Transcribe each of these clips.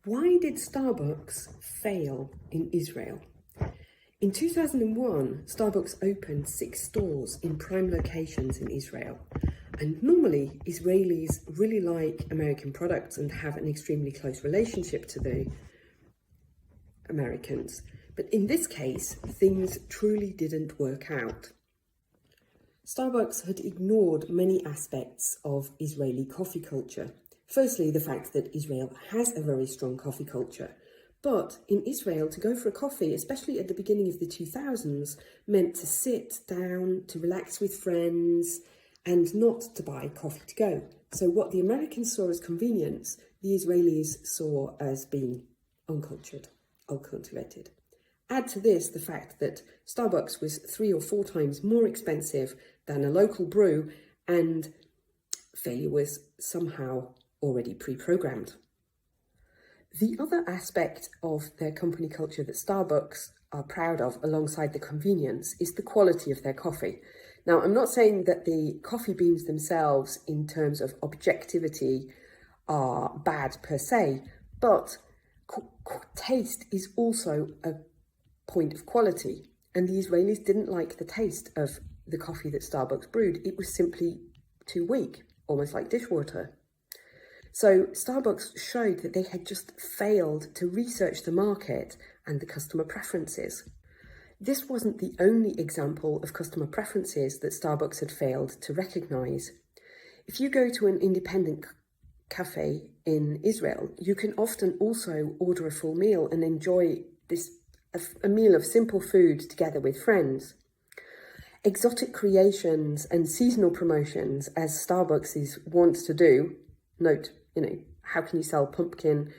Why did Starbucks fail in Israel? In 2001, Starbucks opened 6 stores in prime locations in Israel. And normally, Israelis really like American products and have an extremely close relationship to the Americans. But in this case, things truly didn't work out. Starbucks had ignored many aspects of Israeli coffee culture. Firstly, the fact that Israel has a very strong coffee culture. But in Israel, to go for a coffee, especially at the beginning of the 2000s, meant to sit down, to relax with friends, and not to buy coffee to go. So what the Americans saw as convenience, the Israelis saw as being uncultured, uncultivated. Add to this the fact that Starbucks was 3 or 4 times more expensive than a local brew, and failure was somehow already pre-programmed. The other aspect of their company culture that Starbucks are proud of, alongside the convenience, is the quality of their coffee. Now, I'm not saying that the coffee beans themselves, in terms of objectivity, are bad per se, but taste is also a point of quality. And the Israelis didn't like the taste of the coffee that Starbucks brewed. It was simply too weak, almost like dishwater. So Starbucks showed that they had just failed to research the market and the customer preferences. This wasn't the only example of customer preferences that Starbucks had failed to recognise. If you go to an independent cafe in Israel, you can often also order a full meal and enjoy a meal of simple food together with friends. Exotic creations and seasonal promotions, as Starbucks wants to do, note, how can you sell pumpkin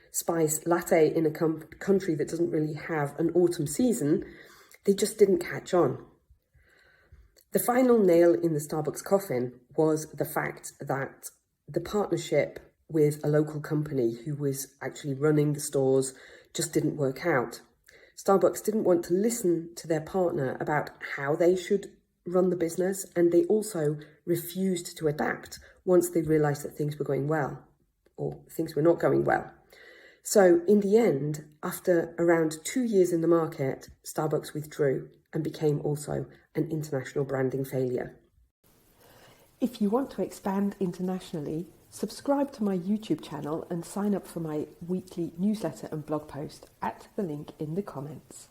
spice latte in a country that doesn't really have an autumn season? They just didn't catch on. The final nail in the Starbucks coffin was the fact that the partnership with a local company who was actually running the stores just didn't work out. Starbucks didn't want to listen to their partner about how they should run the business, and they also refused to adapt once they realised that things were going well, or things were not going well. So in the end, after around 2 years in the market, Starbucks withdrew and became also an international branding failure. If you want to expand internationally, subscribe to my YouTube channel and sign up for my weekly newsletter and blog post at the link in the comments.